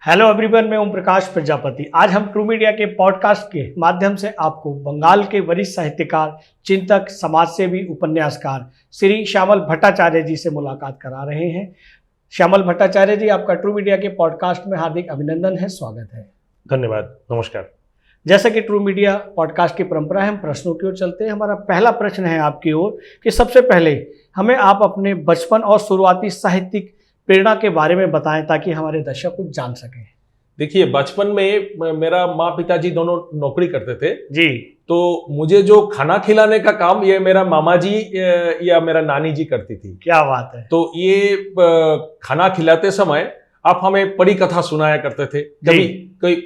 Hello everyone, मैं ओम प्रकाश प्रजापति। आज हम ट्रू मीडिया के पॉडकास्ट के माध्यम से आपको बंगाल के वरिष्ठ साहित्यकार, चिंतक, समाजसेवी, उपन्यासकार श्री श्यामल भट्टाचार्य जी से मुलाकात करा रहे हैं। श्यामल भट्टाचार्य जी, आपका ट्रू मीडिया के पॉडकास्ट में हार्दिक अभिनंदन है, स्वागत है। धन्यवाद, नमस्कार। जैसा कि ट्रू मीडिया पॉडकास्ट की परंपरा है, हम प्रश्नों की ओर चलते हैं। हमारा पहला प्रश्न है आपकी ओर कि सबसे पहले हमें आप अपने बचपन और शुरुआती साहित्यिक प्रेरणा के बारे में बताएं ताकि हमारे दर्शक कुछ जान सकें। देखिए, बचपन में मेरा माँ पिताजी दोनों नौकरी करते थे जी। तो मुझे जो खाना खिलाने का काम ये मेरा मामा जी या मेरा नानी जी करती थी। क्या बात है। तो ये खाना खिलाते समय आप हमें परी कथा सुनाया करते थे।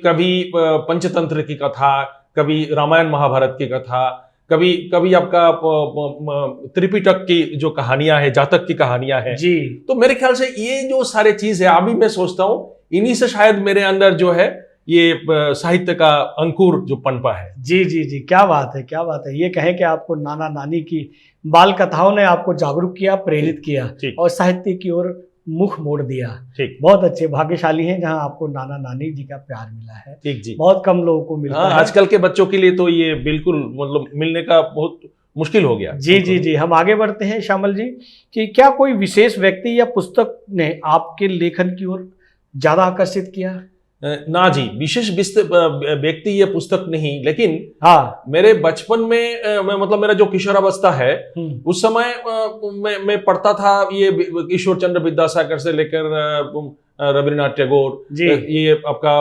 कभी पंचतंत्र की कथा, कभी रामायण महाभारत की कथा, कभी आपका त्रिपिटक की जो कहानियां हैं, जातक की कहानियां हैं जी। तो मेरे ख्याल से ये जो सारे चीज है, अभी मैं सोचता हूँ इन्हीं से शायद मेरे अंदर जो है ये साहित्य का अंकुर जो पनपा है। जी जी जी, क्या बात है, क्या बात है। ये कहें कि आपको नाना नानी की बाल कथाओं ने आपको जागरूक किया, प्रेरित किया और साहित्य की ओर मुख मोड़ दिया। ठीक, बहुत अच्छे, भाग्यशाली हैं जहां आपको नाना नानी जी का प्यार मिला है। ठीक जी, बहुत कम लोगों को मिलता है। आजकल के बच्चों के लिए तो ये बिल्कुल मतलब मिलने का बहुत मुश्किल हो गया। जी जी जी, हम आगे बढ़ते हैं श्यामल जी कि क्या कोई विशेष व्यक्ति या पुस्तक ने आपके लेखन की ओर ज्यादा आकर्षित किया? ना जी, विशेष व्यक्ति ये पुस्तक नहीं, लेकिन हाँ, मेरे बचपन में मतलब मेरा जो किशोरावस्था है उस समय मैं पढ़ता था ये ईश्वर चंद्र विद्यासागर से लेकर रविन्द्रनाथ टैगोर, ये आपका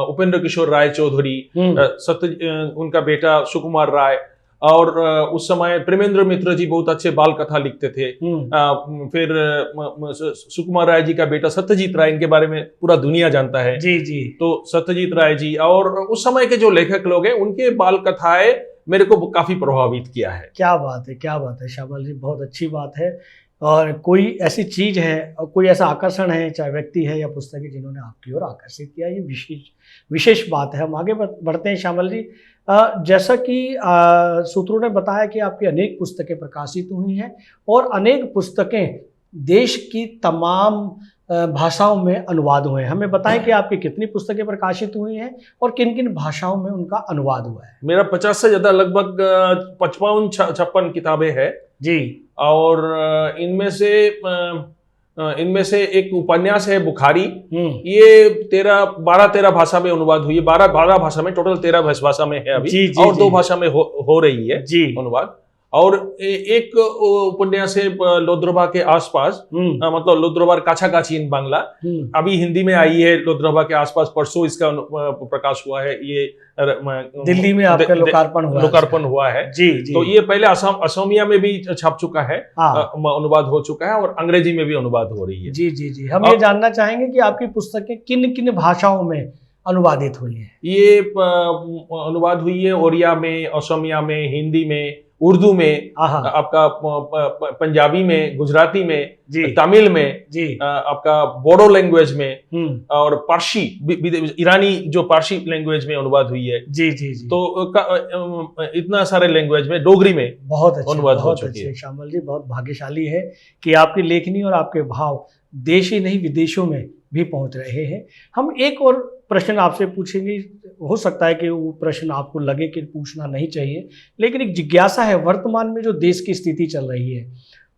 उपेंद्र किशोर राय चौधरी, उनका बेटा सुकुमार राय, और उस समय प्रेमेंद्र मित्र जी बहुत अच्छे बाल कथा लिखते थे। फिर सुकुमार राय जी का बेटा सत्यजीत राय, इनके बारे में पूरा दुनिया जानता है। जी जी। तो सत्यजीत राय जी और उस समय के जो लेखक लोग हैं उनके बाल कथाएं मेरे को काफी प्रभावित किया है। क्या बात है, क्या बात है श्यामल जी, बहुत अच्छी बात है। और कोई ऐसी चीज है और कोई ऐसा आकर्षण है, चाहे व्यक्ति है या पुस्तक है, जिन्होंने आपकी ओर आकर्षित किया, ये विशेष बात है। हम आगे बढ़ते हैं श्यामल जी। जैसा कि सूत्रों ने बताया कि आपकी अनेक पुस्तकें प्रकाशित हुई हैं और अनेक पुस्तकें देश की तमाम भाषाओं में अनुवाद हुए हैं। हमें बताएं कि आपकी कितनी पुस्तकें प्रकाशित हुई हैं और किन किन भाषाओं में उनका अनुवाद हुआ है? मेरा 50 से ज्यादा, लगभग 55-56 किताबें हैं जी। और इनमें से एक उपन्यास है बुखारी, ये 12-13 भाषा में अनुवाद हुई है। 12 भाषा में, टोटल 13 भाषा में है अभी। जी, और 2 भाषा में हो रही है जी अनुवाद। और एक उपन्यास है लोद्रोबा के आसपास, मतलब लोद्रोबार काछाकाछी इन बांग्ला, अभी हिंदी में आई है। लोद्रोबा के आसपास परसों इसका प्रकाश हुआ है। ये दिल्ली में आपका लोकार्पण हुआ है जी जी। तो ये पहले असमिया में भी छप चुका है, अनुवाद हो चुका है, और अंग्रेजी में भी अनुवाद हो रही है। जी जी जी। हम ये जानना चाहेंगे कि आपकी पुस्तकें किन किन भाषाओं में अनुवादित हुई है? ये अनुवाद हुई है ओडिया में, असमिया में, हिंदी में, उर्दू में, आपका पंजाबी में, गुजराती में, तमिल में जी, आपका बोडो लैंग्वेज में, और पारसी, ईरानी जो पारसी लैंग्वेज में अनुवाद हुई है जी जी जी। तो इतना सारे लैंग्वेज में, डोगरी में बहुत अनुवाद हो चुकी है। श्यामल जी बहुत भाग्यशाली है कि आपकी लेखनी और आपके भाव देश ही नहीं विदेशों में भी पहुंच रहे हैं। हम एक और प्रश्न आपसे पूछेंगे, हो सकता है कि वो प्रश्न आपको लगे कि पूछना नहीं चाहिए, लेकिन एक जिज्ञासा है। वर्तमान में जो देश की स्थिति चल रही है,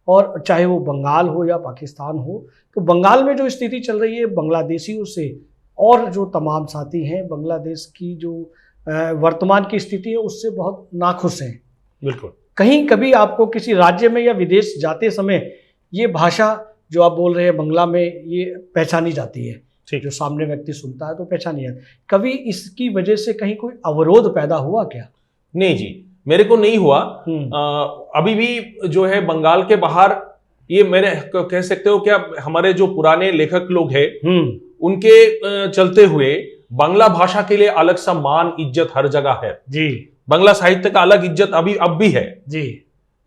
और चाहे वो बंगाल हो या पाकिस्तान हो, तो बंगाल में जो स्थिति चल रही है, बांग्लादेशियों से और जो तमाम साथी हैं, बांग्लादेश की जो वर्तमान की स्थिति है उससे बहुत नाखुश हैं। बिल्कुल। कहीं कभी आपको किसी राज्य में या विदेश जाते समय ये भाषा जो आप बोल रहे हैं बंगला में, ये पहचानी जाती है, जो सामने व्यक्ति सुनता है तो पहचानी जाती है, कभी इसकी वजह से कहीं कोई अवरोध पैदा हुआ क्या? नहीं जी, मेरे को नहीं हुआ। अभी भी जो है बंगाल के बाहर, ये मेरे कह सकते हो क्या, हमारे जो पुराने लेखक लोग हैं उनके चलते हुए बांग्ला भाषा के लिए अलग सा मान इज्जत हर जगह है जी। बांग्ला साहित्य का अलग इज्जत अब भी है जी।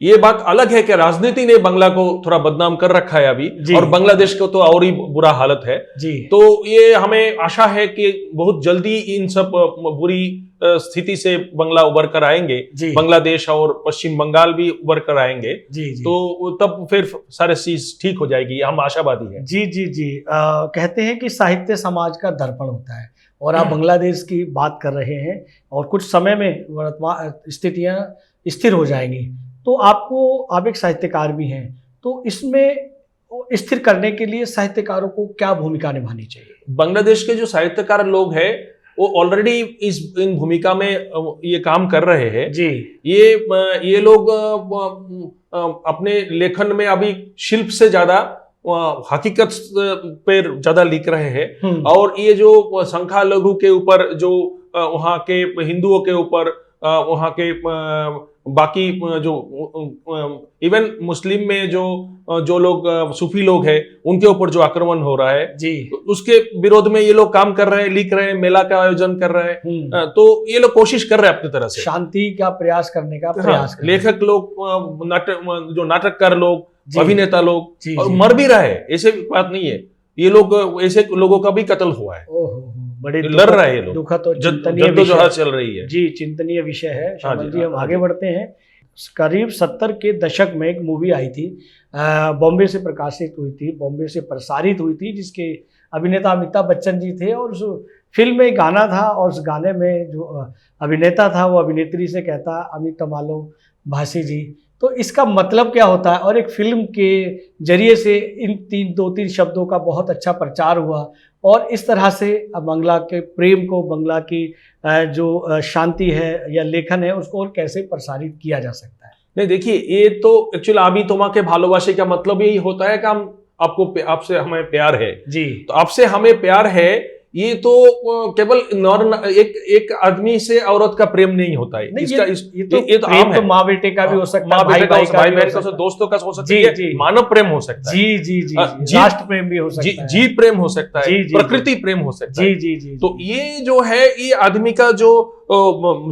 ये बात अलग है कि राजनीति ने बांग्ला को थोड़ा बदनाम कर रखा है अभी, और बांग्लादेश को तो और ही बुरा हालत है जी। तो ये हमें आशा है कि बहुत जल्दी इन सब बुरी स्थिति से बांग्ला उबर कर आएंगे, बांग्लादेश और पश्चिम बंगाल भी उबर कर आएंगे, तो तब फिर सारे चीज ठीक हो जाएगी, हम आशावादी हैं। जी जी जी। कहते हैं कि साहित्य समाज का दर्पण होता है, और आप बांग्लादेश की बात कर रहे हैं और कुछ समय में वर्तमान स्थितियां स्थिर हो जाएंगी, तो आप एक साहित्यकार भी हैं, तो इसमें स्थिर करने के लिए साहित्यकारों को क्या भूमिका निभानी चाहिए? बांग्लादेश के जो साहित्यकार लोग हैं वो ऑलरेडी इन भूमिका में ये काम कर रहे हैं जी। ये लोग अपने लेखन में अभी शिल्प से ज्यादा हकीकत पर ज्यादा लिख रहे हैं, और ये जो संख्या लघु के ऊपर, जो वहाँ के हिंदुओं के ऊपर, वहाँ के बाकी जो इवन मुस्लिम में जो लोग सूफी लोग हैं उनके ऊपर जो आक्रमण हो रहा है जी, उसके विरोध में ये लोग काम कर रहे हैं, लिख रहे हैं, मेला का आयोजन कर रहे हैं, तो ये लोग कोशिश कर रहे हैं अपनी तरह से शांति का प्रयास करने का प्रयास कर लेखक लोग, जो नाटककार लोग, अभिनेता लोग, और मर भी रहे हैं, ऐसे बात नहीं है, ये लोग ऐसे लोगों का भी कत्ल हुआ है, बड़े लड़ रहे हैं लोग, दुखद और जद्दोजहद चल रही है। जी, चिंतनीय विषय है। श्यामल जी, हम आगे बढ़ते हैं। करीब 70 के दशक में एक मूवी आई थी, बॉम्बे से प्रकाशित हुई थी, बॉम्बे से प्रसारित हुई थी, जिसके अभिनेता अमिताभ बच्चन जी थे, और उस फिल्म में गाना था, और उस गाने में जो अभिनेता था वो अभिनेत्री से कहता, अमित मालो भासी जी। तो इसका मतलब क्या होता है, और एक फिल्म के जरिए से इन 2-3 शब्दों का बहुत अच्छा प्रचार हुआ, और इस तरह से बांग्ला के प्रेम को, बांग्ला की जो शांति है या लेखन है, उसको और कैसे प्रसारित किया जा सकता है? नहीं, देखिए, ये तो एक्चुअली आमी तुम्हाके भालोबासे का मतलब यही होता है कि आपसे हमें प्यार है जी, तो आपसे हमें प्यार है, ये तो केवल एक आदमी से औरत का प्रेम नहीं होता है, इसका ये तो आम है। माँ बेटे का भी हो सकता है, भाई बहन का, दोस्तों का हो सकता है, मानव प्रेम हो सकता है, जी जी जी, राष्ट्र प्रेम भी हो सकता है, जी प्रेम हो सकता है, प्रकृति प्रेम हो सकता है, जी जी। तो ये जो है, ये आदमी का जो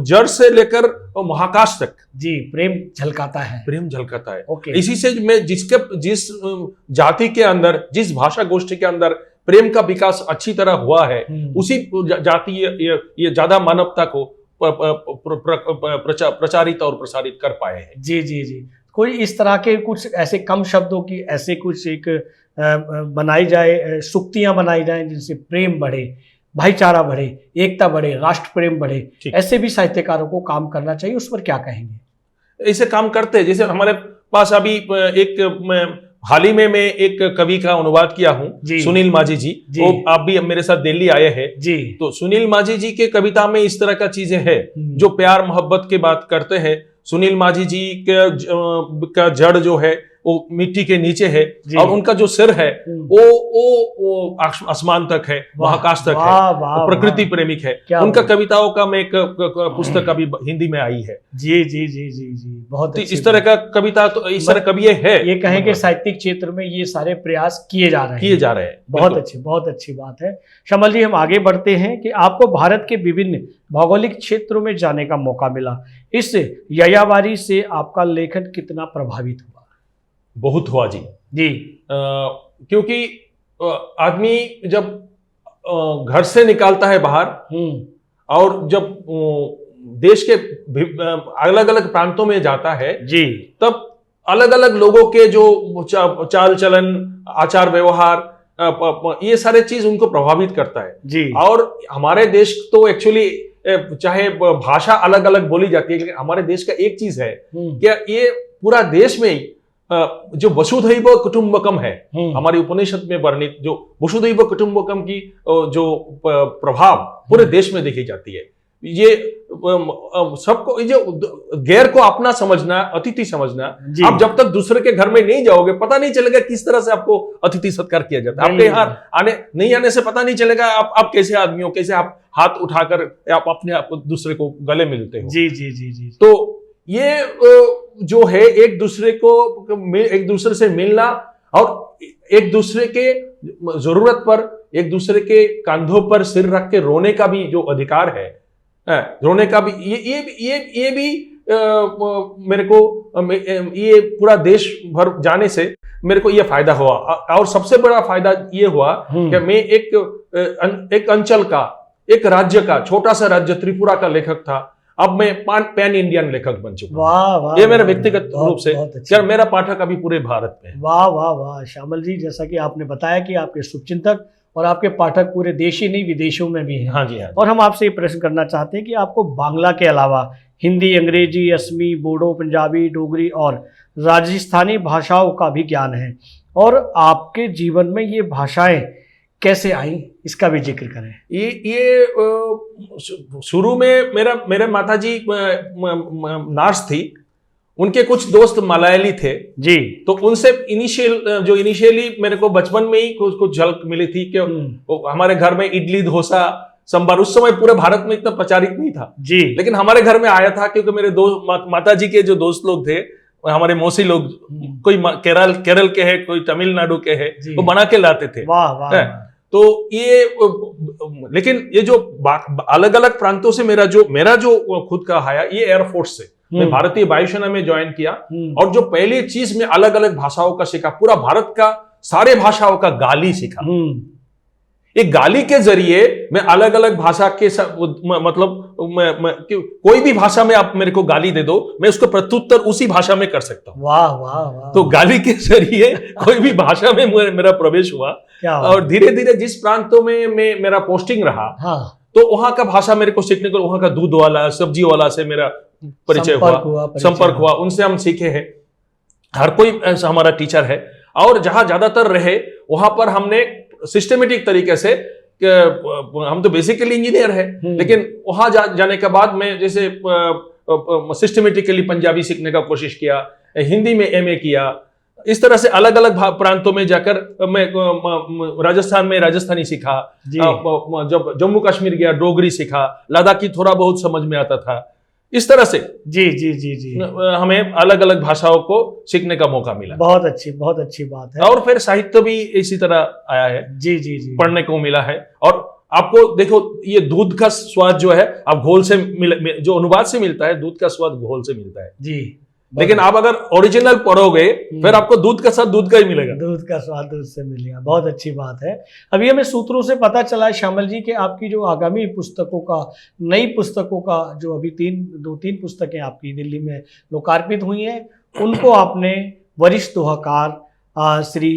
जड़ से लेकर महाकाश तक जी प्रेम झलकाता है, इसी से मैं जिस जाति के अंदर, जिस भाषा गोष्ठी के अंदर प्रेम का विकास अच्छी तरह हुआ है, उसी जाति ये ज्यादा मानवता को प्रचारित और प्रसारित कर पाए हैं। जी जी जी। कोई इस तरह के कुछ ऐसे कम शब्दों की ऐसे कुछ एक बनाई जाए, सूक्तियां बनाई जाए, जिनसे प्रेम बढ़े, भाईचारा बढ़े, एकता बढ़े, राष्ट्र प्रेम बढ़े, ऐसे भी साहित्यकारों को काम करना चाहिए। उस पर क्या कहेंगे? ऐसे काम करते हैं, जैसे हमारे पास अभी एक हाल ही में मैं एक कवि का अनुवाद किया हूँ, सुनील माझी जी, वो आप भी मेरे साथ दिल्ली आए हैं जी। तो सुनील माझी जी के कविता में इस तरह का चीजें हैं जो प्यार मोहब्बत की बात करते हैं। सुनील माझी जी का जड़ जो है वो मिट्टी के नीचे है, और उनका जो सिर है वो आसमान तक है, महाकाश तक है, प्रकृति प्रेमिक है। उनका कविताओं का मैं एक पुस्तक अभी हिंदी में आई है। जी जी जी जी जी, बहुत इस तरह का कविता, तो इस तरह कवि है, ये कहें कि साहित्यिक क्षेत्र में ये सारे प्रयास किए जा रहे हैं। बहुत अच्छी बात है। श्यामल जी, हम आगे बढ़ते हैं कि आपको भारत के विभिन्न भौगोलिक क्षेत्रों में जाने का मौका मिला, इस यायावारी से आपका लेखन कितना प्रभावित हुआ? बहुत हुआ जी जी, क्योंकि आदमी जब घर से निकालता है बाहर, और जब देश के अलग अलग प्रांतों में जाता है जी, तब अलग अलग लोगों के जो चाल चलन, आचार व्यवहार, ये सारे चीज उनको प्रभावित करता है जी। और हमारे देश तो एक्चुअली चाहे भाषा अलग अलग बोली जाती है, लेकिन हमारे देश का एक चीज है कि ये पूरा देश में जो वसुधैव कुटुंबकम है, हमारी उपनिषद में वर्णित जो वसुधैव कुटुंबकम की जो प्रभाव पूरे देश में देखी जाती है। ये सबको, ये जो गैर को अपना समझना, अतिथि समझना, आप जब तक दूसरे के घर में नहीं जाओगे पता नहीं चलेगा किस तरह से आपको अतिथि सत्कार किया जाता है। आपके यहाँ आने से पता नहीं चलेगा आप कैसे आदमी हो, कैसे आप हाथ उठाकर आप अपने आप दूसरे को गले मिलते हो। जी जी जी जी। तो ये जो है, एक दूसरे से मिलना, और एक दूसरे के जरूरत पर एक दूसरे के कंधों पर सिर रख के रोने का भी जो अधिकार है, रोने का भी, ये भी मेरे को, ये पूरा देश भर जाने से मेरे को ये फायदा हुआ। और सबसे बड़ा फायदा ये हुआ कि मैं एक अंचल का, एक राज्य का, छोटा सा राज्य त्रिपुरा का लेखक था, अब मैं पैन इंडियन लेखक बन चुका हूं। वाह वाह, ये मेरा व्यक्तिगत रूप से, अच्छा। यार मेरा पाठक अभी पूरे भारत में है। वाह वाह वाह श्यामल जी, जैसा कि आपने बताया कि आपके शुभचिंतक और आपके पाठक पूरे देश ही नहीं विदेशों में भी हैं। हाँ जी, हाँ जी। और हम आपसे ये प्रश्न करना चाहते हैं कि आपको बांग्ला के अलावा हिंदी, अंग्रेजी, असमी, बोडो, पंजाबी, डोगरी और राजस्थानी भाषाओं का भी ज्ञान है, और आपके जीवन में ये भाषाएं कैसे आई, इसका भी जिक्र करें। ये शुरू में मेरे माताजी नर्स थी, उनके कुछ दोस्त मलयाली थे जी, तो उनसे इनिशियली मेरे को बचपन में ही कुछ झलक मिली थी कि हमारे घर में इडली, डोसा, सांभर उस समय पूरे भारत में इतना प्रचारित नहीं था जी, लेकिन हमारे घर में आया था क्योंकि मेरे माताजी के जो दोस्त लोग थे, हमारे मौसी लोग, कोई केरल के है, कोई तमिलनाडु के है, वो बना के लाते थे। वाह वाह। तो ये, लेकिन ये जो अलग अलग प्रांतों से मेरा जो खुद का आया, ये एयरफोर्स से मैं भारतीय वायुसेना में ज्वाइन किया, और जो पहली चीज मैं अलग अलग भाषाओं का सीखा, पूरा भारत का सारे भाषाओं का गाली सीखा। एक गाली के जरिए मैं अलग अलग भाषा के मतलब कोई भी भाषा में आप मेरे को गाली दे दो, मैं उसको प्रत्युत्तर उसी भाषा में कर सकता हूँ। वाह वाह वाह। तो गाली के जरिए कोई भी भाषा में मेरा प्रवेश हुआ, और धीरे धीरे जिस प्रांतों में मेरा पोस्टिंग रहा, हाँ, तो वहां का भाषा मेरे को सीखने को, वहां का दूध वाला, सब्जी वाला से मेरा परिचय हुआ, संपर्क हुआ, उनसे हम सीखे हैं। हर कोई हमारा टीचर है, और जहां ज्यादातर रहे वहां पर हमने सिस्टमेटिक तरीके से, हम तो बेसिकली इंजीनियर है, लेकिन वहां जाने के बाद मैं जैसे सिस्टमेटिकली पंजाबी सीखने का कोशिश किया, हिंदी में एमए किया, इस तरह से अलग अलग प्रांतों में जाकर मैं राजस्थान में राजस्थानी सीखा, जब जम्मू कश्मीर गया डोगरी सीखा, लद्दाखी थोड़ा बहुत समझ में आता था। इस तरह से जी जी जी जी हमें अलग अलग भाषाओं को सीखने का मौका मिला। बहुत अच्छी बात है। और फिर साहित्य भी इसी तरह आया है, जी जी जी, पढ़ने को मिला है। और आपको देखो, ये दूध का स्वाद जो है आप घोल से जो अनुवाद से मिलता है, दूध का स्वाद घोल से मिलता है जी, लेकिन आप अगर ओरिजिनल पढ़ोगे फिर आपको दूध का स्वाद दूध का ही मिलेगा, दूध का स्वाद दूध से मिलेगा। बहुत अच्छी बात है। अभी हमें सूत्रों से पता चला है श्यामल जी कि आपकी जो आगामी पुस्तकों का, नई पुस्तकों का, जो अभी दो तीन पुस्तकें आपकी दिल्ली में लोकार्पित हुई हैं, उनको आपने वरिष्ठ दोहाकार श्री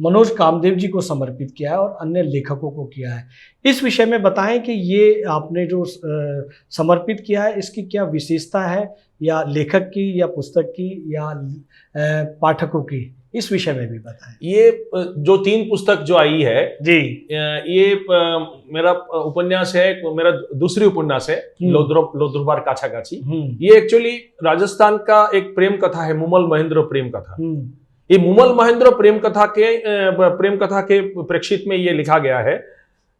मनोज कामदेव जी को समर्पित किया है और अन्य लेखकों को किया है। इस विषय में बताएं कि ये आपने जो समर्पित किया है, इसकी क्या विशेषता है, या लेखक की, या पुस्तक की, या पाठकों की, इस विषय में भी बताएं। ये जो 3 पुस्तक जो आई है जी, ये मेरा उपन्यास है, मेरा दूसरी उपन्यास है, लोद्रुबार काछाकाछी। ये एक्चुअली राजस्थान का एक प्रेम कथा है, मुमल महेंद्र प्रेम कथा। ये मुमल महेंद्र प्रेम कथा के प्रेक्षित में ये लिखा गया है।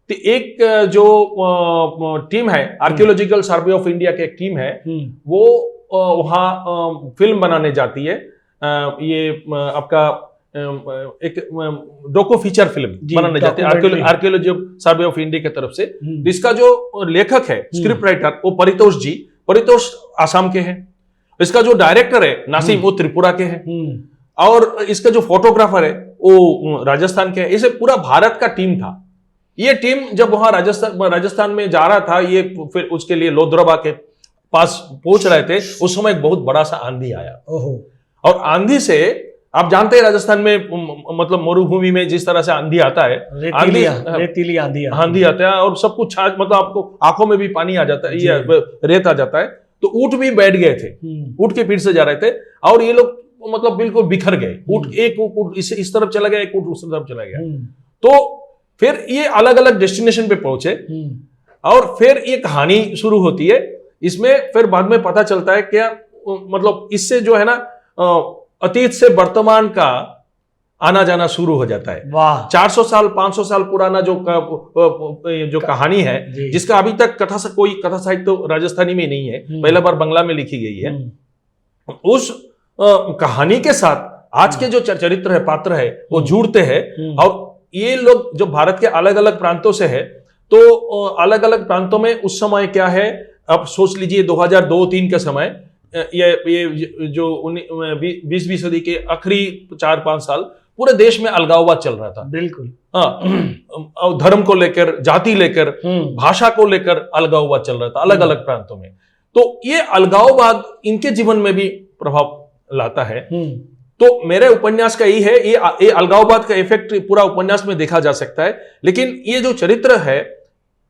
तो एक जो टीम है, आर्कियोलॉजिकल सर्वे ऑफ इंडिया की एक टीम है, वो वहाँ फिल्म बनाने जाती है। ये आपका एक डोको फीचर फिल्म बनाने जाती है आर्कियोलॉजी सर्वे ऑफ इंडिया की तरफ से। इसका जो लेखक है, स्क्रिप्ट राइटर, वो परितोष आसाम के हैं। इसका जो डायरेक्टर है नासिम, वो त्रिपुरा के हैं। और इसका जो फोटोग्राफर है वो राजस्थान के है। इसे पूरा भारत का टीम था। ये टीम जब वहां राजस्थान में जा रहा था, ये फिर उसके लिए लोद्रुबा के पास पहुंच रहे थे, उस समय एक बहुत बड़ा सा आंधी आया। और आंधी से आप जानते हैं राजस्थान में, मतलब मरुभूमि में जिस तरह से आंधी आता है, रेतीली आंधी आता है, और सब कुछ मतलब आपको आंखों में भी पानी आ जाता है, ये रेत आ जाता है। तो ऊंट भी बैठ गए थे, ऊंट के पीठ से जा रहे थे, और ये लोग मतलब बिल्कुल बिखर गए। एक ऊंट इस तरफ चला गया, एक ऊंट उस तरफ चला गया। तो फिर ये अलग अलग डेस्टिनेशन पे पहुंचे, और फिर ये कहानी शुरू होती है। इसमें फिर बाद में पता चलता है क्या, मतलब इससे जो है ना, अतीत से वर्तमान का आना जाना शुरू हो जाता है। 400 साल 500 साल पुराना जो कहानी है, जिसका अभी तक कोई कथा साहित्य तो राजस्थानी में नहीं है, पहला बार बांग्ला में लिखी गई है। उस कहानी के साथ आज के जो चरित्र है, पात्र है, वो जुड़ते हैं। और ये लोग जो भारत के अलग अलग प्रांतों से है, तो अलग अलग प्रांतों में उस समय क्या है, अब सोच लीजिए 2002-3 का समय, ये जो 20वीं सदी के आखिरी 4-5 साल, पूरे देश में अलगाववाद चल रहा था। बिल्कुल। हाँ, धर्म को लेकर, जाति लेकर, भाषा को लेकर अलगाववाद चल रहा था अलग अलग प्रांतों में। तो ये अलगाववाद इनके जीवन में भी प्रभाव लाता है। तो मेरे उपन्यास का यही है, ये अलगाववाद का इफेक्ट पूरा उपन्यास में देखा जा सकता है। लेकिन ये जो चरित्र है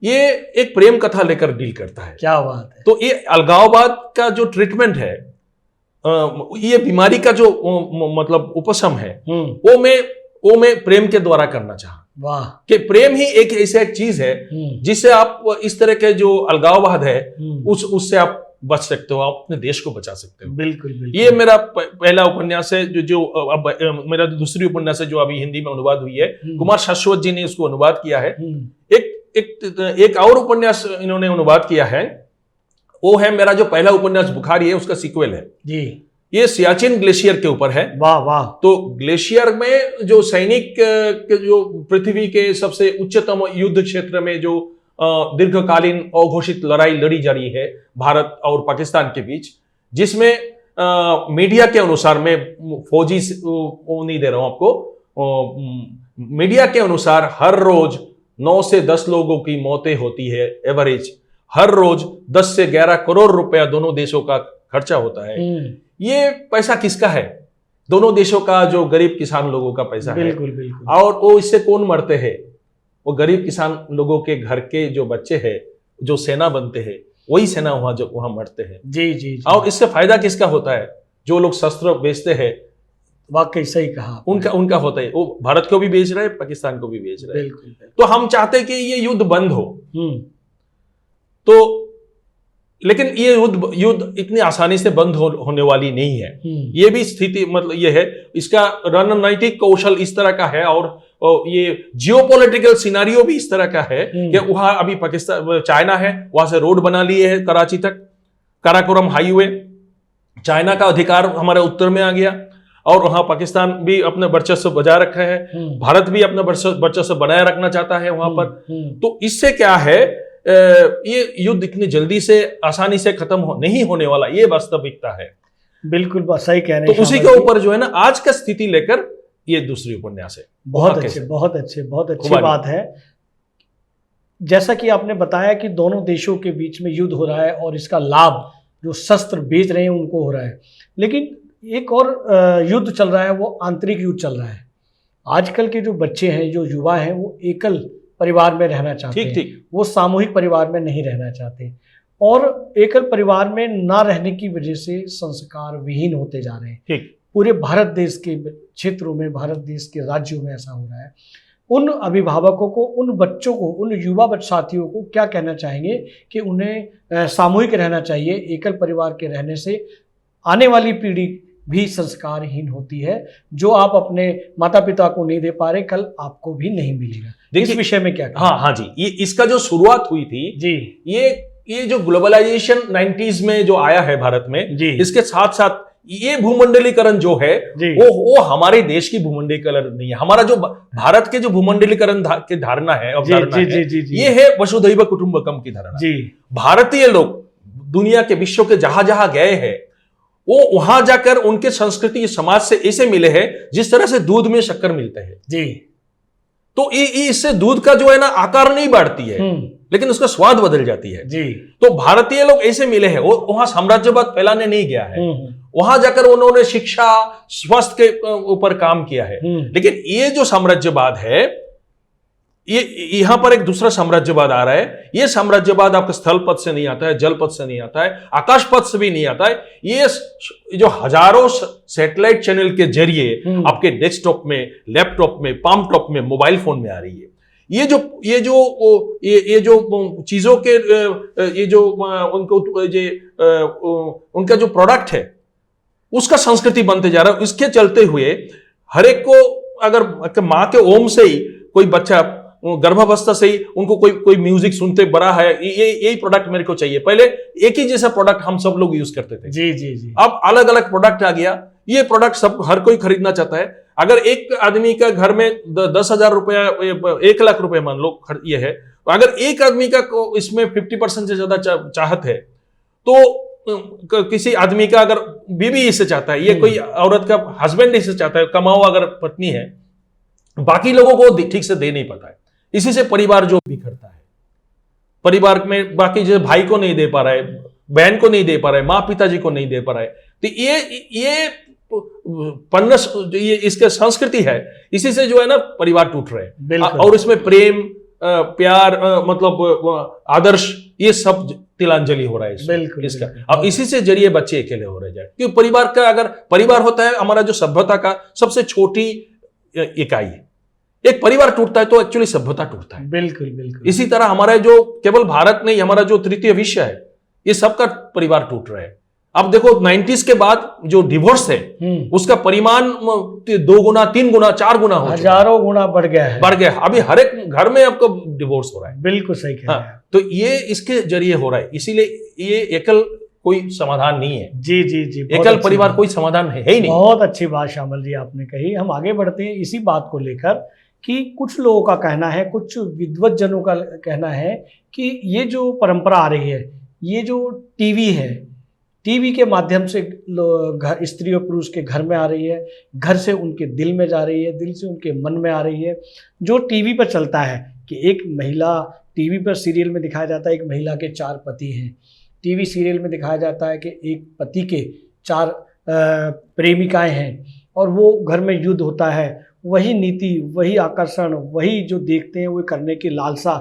ये एक प्रेम कथा लेकर डील करता है। क्या बात है। तो ये अलगाववाद का जो ट्रीटमेंट है, ये बीमारी का जो मतलब उपशम है, वो मैं प्रेम के द्वारा करना चाहा। वाह। कि प्रेम ही एक ऐसा एक चीज है जिससे आप इस तरह के जो अलगाववाद है उससे आप बच सकते हो, आप अपने देश को बचा सकते हो। बिल्कुल, बिल्कुल। ये मेरा पहला उपन्यास है जो अब मेरा दूसरी उपन्यास है जो अभी हिंदी में अनुवाद हुई है। कुमार शाश्वत जी ने उसको अनुवाद किया है। एक और उपन्यास इन्होंने अनुवाद किया है, वो है मेरा जो पहला उपन्यास बुखारी है, उसका सीक्वल है जी। ये सियाचिन ग्लेशियर के ऊपर है। वाह वाह। तो ग्लेशियर में जो सैनिक जो पृथ्वी के सबसे उच्चतम युद्ध क्षेत्र में जो दीर्घकालीन अघोषित लड़ाई लड़ी जा रही है भारत और पाकिस्तान के बीच, जिसमें मीडिया के अनुसार, मैं फौजी वो नहीं दे रहा हूं आपको, मीडिया के अनुसार हर रोज 9 से 10 लोगों की मौतें होती है एवरेज। हर रोज 10 से 11 करोड़ रुपया दोनों देशों का खर्चा होता है। ये पैसा किसका है? दोनों देशों का, जो गरीब किसान लोगों का पैसा है। बिल्कुल बिल्कुल। और वो इससे कौन मरते हैं? वो गरीब किसान लोगों के घर के जो बच्चे हैं, जो सेना बनते हैं, वही सेना वहां मरते हैं। जी, जी जी। और इससे फायदा किसका होता है? जो लोग शस्त्र बेचते हैं। वाकई सही कहा। उनका होता है। वो भारत को भी बेच रहे हैं, पाकिस्तान को भी बेच रहे हैं। बिल्कुल। तो हम चाहते हैं कि ये युद्ध बंद हो। तो लेकिन ये युद्ध इतनी आसानी से बंद होने वाली नहीं है। ये भी स्थिति मतलब ये है, इसका रणनीतिक कौशल इस तरह का है और ये जियोपॉलिटिकल सिनेरियो भी इस तरह का है कि वहां अभी पाकिस्तान, चाइना है, वहां से रोड बना लिए है कराची तक, काराकोरम हाईवे। चाइना का अधिकार हमारे उत्तर में आ गया और वहां पाकिस्तान भी अपने वर्चस्व बजाय रखा है, भारत भी अपना वर्चस्व बनाए रखना चाहता है वहां पर। तो इससे क्या है, ये युद्ध इतनी जल्दी से आसानी से खत्म नहीं होने वाला, ये वास्तविकता है। बिल्कुल सही कह रहे हैं। तो उसी के ऊपर जो है ना आज का स्थिति लेकर ये दूसरी उपन्यास है। बहुत अच्छी बात है। जैसा कि आपने बताया कि दोनों देशों के बीच में युद्ध हो रहा है और इसका लाभ जो शस्त्र बेच रहे हैं उनको हो रहा है, लेकिन एक और युद्ध चल रहा है, वो आंतरिक युद्ध चल रहा है। आजकल के जो बच्चे हैं, जो युवा हैं, वो एकल परिवार में रहना चाहते हैं। ठीक। वो सामूहिक परिवार में नहीं रहना चाहते और एकल परिवार में ना रहने की वजह से संस्कार विहीन होते जा रहे हैं। ठीक। पूरे भारत देश के क्षेत्रों में, भारत देश के राज्यों में ऐसा हो रहा है। उन अभिभावकों को, उन बच्चों को, उन युवा साथियों को क्या कहना चाहेंगे कि उन्हें सामूहिक रहना चाहिए? एकल परिवार के रहने से आने वाली पीढ़ी भी संस्कारहीन होती है। जो आप अपने माता पिता को नहीं दे पा रहे, कल आपको भी नहीं मिलेगा। इस विषय में क्या? हाँ जी, ये इसका जो शुरुआत हुई थी जी, ये जो ग्लोबलाइजेशन 90s में जो आया है भारत में जी, इसके साथ साथ ये भूमंडलीकरण जो है वो हमारे देश की भूमंडलीकरण नहीं है। हमारा जो भारत के जो भूमंडलीकरण की धारणा है, ये है वसुधैव कुटुंबकम की धारणा जी। भारतीय लोग दुनिया के, विश्व के जहां जहां गए हैं, वो वहां जाकर उनके संस्कृति समाज से ऐसे मिले हैं जिस तरह से दूध में शक्कर मिलते हैं जी। तो इससे दूध का जो है ना आकार नहीं बढ़ती है, लेकिन उसका स्वाद बदल जाती है जी। तो भारतीय लोग ऐसे मिले हैं, वो वहां साम्राज्यवाद फैलाने नहीं गया है, वहां जाकर उन्होंने शिक्षा, स्वास्थ्य के ऊपर काम किया है। लेकिन ये जो साम्राज्यवाद है, ये यहां पर एक दूसरा साम्राज्यवाद आ रहा है। ये साम्राज्यवाद आपके स्थल पथ से नहीं आता है, जल पथ से नहीं आता है, आकाश पथ से भी नहीं आता है। ये जो हजारों सैटेलाइट चैनल के जरिए आपके डेस्कटॉप में, लैपटॉप में, पाम टॉप में, मोबाइल फोन में आ रही है। ये जो चीजों के, ये जो उनका जो प्रोडक्ट है, उसका संस्कृति बनते जा रहा है। इसके चलते हुए हर एक को, अगर माँ के ओम से ही कोई बच्चा, गर्भावस्था से ही उनको कोई म्यूजिक सुनते बड़ा है, यही प्रोडक्ट मेरे को चाहिए। पहले एक ही जैसा प्रोडक्ट हम सब लोग यूज करते थे जी जी जी। अब अलग अलग प्रोडक्ट आ गया। ये प्रोडक्ट सब हर कोई खरीदना चाहता है। अगर एक आदमी का घर में 10,000 रुपया, 1 लाख रुपए मान लो ये है, अगर एक आदमी का इसमें 50% से ज्यादा चाहत है, तो किसी आदमी का अगर बीवी इसे चाहता है, ये कोई औरत का हस्बैंड इसे चाहता है, कमाओ अगर पत्नी है, बाकी लोगों को ठीक से दे नहीं पाता है, इसी से परिवार जो बिखरता है। परिवार में बाकी जो भाई को नहीं दे पा रहा है, बहन को नहीं दे पा रहा है, माँ पिताजी को नहीं दे पा रहा है, तो ये पन्नस ये इसका संस्कृति है, इसी से जो है ना परिवार टूट रहे हैं। और इसमें प्रेम प्यार मतलब आदर्श ये सब तिलांजलि हो रहा है बिल्कुल इसका। अब इसी से जरिए बच्चे अकेले हो रहे जाए, क्योंकि परिवार का अगर परिवार होता है हमारा जो सभ्यता का सबसे छोटी इकाई है, एक परिवार टूटता है तो एक्चुअली सभ्यता टूटता है। बिल्कुल बिल्कुल। इसी तरह हमारा जो केवल भारत नहीं, हमारा जो तृतीय विश्व है, ये सबका परिवार टूट रहा है। अब देखो 90s के बाद जो डिवोर्स है उसका परिमाण 2 गुना 3 गुना 4 गुना हो, हजारों गुना बढ़ गया है, बढ़ गया। अभी हर एक घर में आपको डिवोर्स हो रहा है। बिल्कुल सही कह रहे हैं। तो ये इसके जरिए हो रहा है, इसीलिए ये एकल कोई समाधान नहीं है। जी जी जी, एकल परिवार कोई समाधान है ही नहीं। बहुत अच्छी बात श्यामल जी आपने कही। हम आगे बढ़ते हैं इसी बात को लेकर कि कुछ लोगों का कहना है, कुछ विद्वत जनों का कहना है कि ये जो परंपरा आ रही है, ये जो टीवी है, टीवी के माध्यम से स्त्री और पुरुष के घर में आ रही है, घर से उनके दिल में जा रही है, दिल से उनके मन में आ रही है। जो टीवी पर चलता है कि एक महिला, टीवी पर सीरियल में दिखाया जाता है एक महिला के 4 पति हैं, टीवी सीरियल में दिखाया जाता है कि एक पति के 4 प्रेमिकाएं हैं, और वो घर में युद्ध होता है, वही नीति, वही आकर्षण, वही जो देखते हैं वो करने की लालसा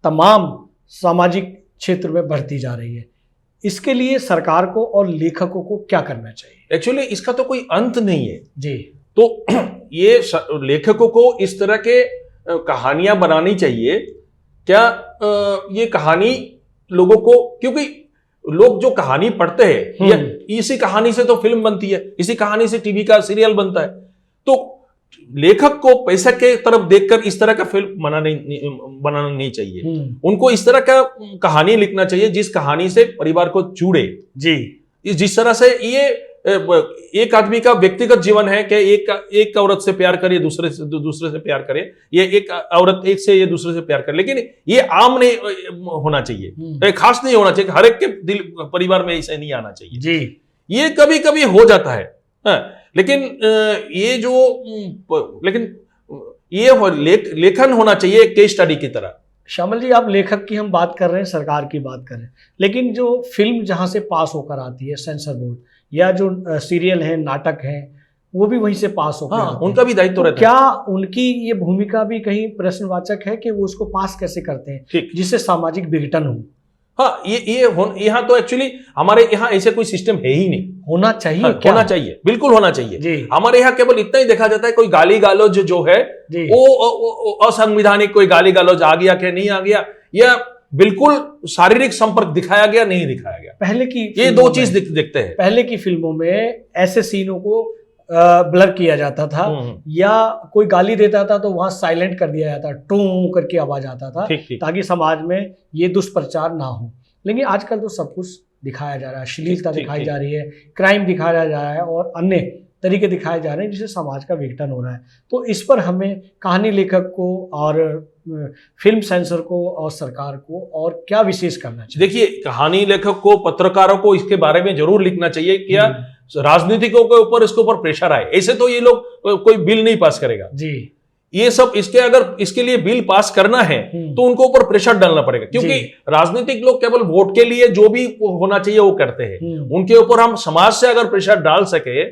तमाम सामाजिक क्षेत्र में बढ़ती जा रही है। इसके लिए सरकार को और लेखकों को क्या करना चाहिए? एक्चुअली इसका तो कोई अंत नहीं है जी। तो ये लेखकों को इस तरह के कहानियां बनानी चाहिए क्या? ये कहानी लोगों को, क्योंकि लोग जो कहानी पढ़ते हैं, ये इसी कहानी से तो फिल्म बनती है, इसी कहानी से टीवी का सीरियल बनता है। तो लेखक को पैसे के तरफ देखकर इस तरह का फिल्म बनाना नहीं चाहिए। उनको इस तरह का कहानी लिखना चाहिए जिस कहानी से परिवार को जुड़े। जी, जिस तरह से ये एक आदमी का व्यक्तिगत जीवन है कि एक औरत से प्यार करे, दूसरे से प्यार करे, ये एक औरत एक से ये दूसरे से प्यार करे, लेकिन ये आम नहीं होना चाहिए, खास नहीं होना चाहिए, हर एक के दिल परिवार में ऐसे नहीं आना चाहिए। जी, ये कभी कभी हो जाता है, लेकिन ये लेखन होना चाहिए केस स्टडी की तरह। श्यामल जी, आप लेखक की हम बात कर रहे हैं, सरकार की बात कर रहे हैं, लेकिन जो फिल्म जहां से पास होकर आती है सेंसर बोर्ड, या जो सीरियल है, नाटक है, वो भी वहीं से पास होकर आते हैं, उनका भी दायित्व रहता है। क्या उनकी ये भूमिका भी कहीं प्रश्नवाचक है कि वो उसको पास कैसे करते हैं जिससे सामाजिक विघटन हो? हाँ, ये यहाँ तो एक्चुअली हमारे यहाँ ऐसे कोई सिस्टम है ही नहीं। होना चाहिए। होना चाहिए, बिल्कुल होना चाहिए। हमारे यहाँ केवल इतना ही देखा जाता है, कोई गाली गालोज जो है वो असंविधानिक, कोई गाली गालोज आ गया क्या नहीं आ गया, या बिल्कुल शारीरिक संपर्क दिखाया गया नहीं दिखाया गया। पहले की ये 2 चीज देखते हैं। पहले की फिल्मों में ऐसे सीनों को ब्लर किया जाता था, या कोई गाली देता था तो वहां साइलेंट कर दिया जाता, टू करके आवाज आता था, ताकि समाज में ये दुष्प्रचार ना हो। लेकिन आजकल तो सब कुछ दिखाया जा रहा है, अश्लीलता दिखाई जा रही है, क्राइम दिखाया जा रहा है और अन्य तरीके दिखाए जा रहे हैं जिससे समाज का विघटन हो रहा है। तो इस पर हमें कहानी लेखक को और फिल्म सेंसर को और सरकार को और क्या विशेष करना चाहिए? देखिए, कहानी लेखक को, पत्रकारों को इसके बारे में जरूर लिखना चाहिए। क्या राजनीतिकों के ऊपर इसके ऊपर प्रेशर आए, ऐसे तो ये लोग कोई बिल नहीं पास करेगा जी। ये सब अगर इसके लिए बिल पास करना है तो उनको ऊपर प्रेशर डालना पड़ेगा, क्योंकि राजनीतिक लोग केवल वोट के लिए जो भी होना चाहिए वो करते हैं। उनके ऊपर हम समाज से अगर प्रेशर डाल सके,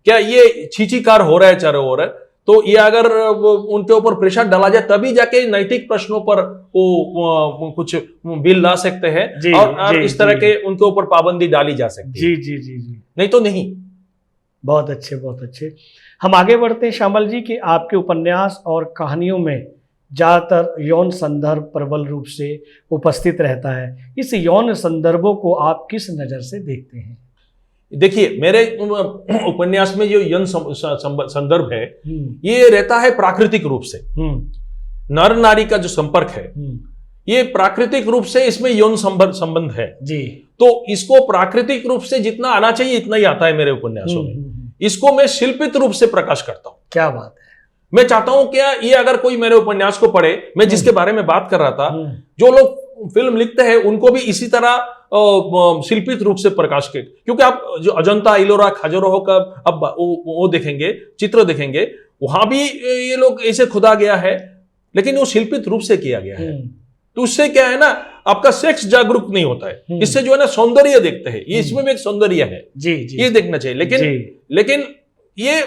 क्या ये छीछीकार हो रहा है चारों ओर, तो ये अगर उनके ऊपर प्रेशर डाला जाए तभी जाके नैतिक प्रश्नों पर वो कुछ बिल ला सकते हैं और इस तरह के उनके ऊपर पाबंदी डाली जा सकती है। जी जी जी जी, नहीं तो नहीं। बहुत अच्छे, बहुत अच्छे। हम आगे बढ़ते हैं श्यामल जी कि आपके उपन्यास और कहानियों में ज़्यादातर यौन संदर्भ प्रबल रूप से उपस्थित रहता है। इस यौन संदर्भों को आप किस नज़र से देखते हैं? देखिए, मेरे उपन्यास में जो यौन संदर्भ है ये रहता है प्राकृतिक रूप से। नर नारी का जो संपर्क है ये प्राकृतिक रूप से, इसमें यौन संबंध है जी। तो इसको प्राकृतिक रूप से जितना आना चाहिए इतना ही आता है मेरे उपन्यासों में। इसको मैं शिल्पित रूप से प्रकाश करता हूं। क्या बात है। मैं चाहता हूं क्या ये अगर कोई मेरे उपन्यास को पढ़े, मैं जिसके बारे में बात कर रहा था, जो लोग फिल्म लिखते हैं उनको भी इसी तरह शिल्पित रूप से प्रकाश के, क्योंकि आप जो अजंता, इलोरा, खजुराहो का अब वो देखेंगे, चित्र देखेंगे, वहां भी ये लोग ऐसे खुदा गया है, लेकिन वो शिल्पित रूप से किया गया है। तो उससे क्या है ना, आपका सेक्स जागरूक नहीं होता है, इससे जो है ना सौंदर्य देखते हैं, ये इसमें भी एक सौंदर्य है, ये देखना चाहिए। लेकिन ये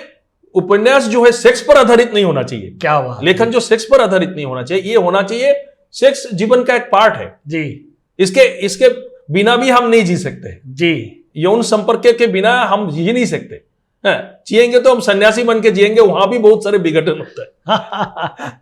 उपन्यास जो है सेक्स पर आधारित नहीं होना चाहिए। क्या बात, लेखन जो सेक्स पर आधारित नहीं होना चाहिए, ये होना चाहिए सेक्स जीवन का एक पार्ट है जी। इसके बिना भी हम नहीं जी सकते जी, यौन संपर्क के बिना हम जी नहीं सकते। जिएंगे तो हम सन्यासी बन के जिएंगे, वहां भी बहुत सारे विघटन होता है।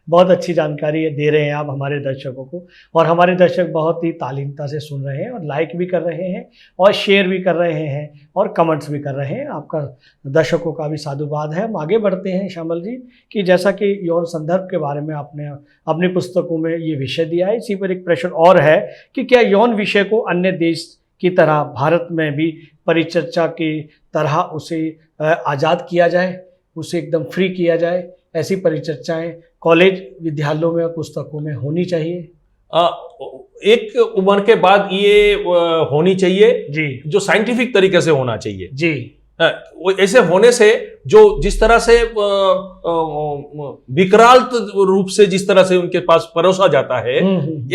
बहुत अच्छी जानकारी दे रहे हैं आप हमारे दर्शकों को, और हमारे दर्शक बहुत ही तालीमता से सुन रहे हैं और लाइक भी कर रहे हैं और शेयर भी कर रहे हैं और कमेंट्स भी कर रहे हैं। आपका दर्शकों का भी साधुवाद है। हम आगे बढ़ते हैं श्यामल जी, कि जैसा कि यौन संदर्भ के बारे में आपने अपनी पुस्तकों में ये विषय दिया है, इसी पर एक प्रश्न और है कि क्या यौन विषय को अन्य देश की तरह भारत में भी परिचर्चा की तरह उसे आज़ाद किया जाए, उसे एकदम फ्री किया जाए? ऐसी परिचर्चाएं कॉलेज, विद्यालयों में और पुस्तकों में होनी चाहिए? एक उम्र के बाद ये होनी चाहिए जी, जो साइंटिफिक तरीके से होना चाहिए जी। ऐसे होने से जो जिस तरह से विकराल रूप से जिस तरह से उनके पास परोसा जाता है,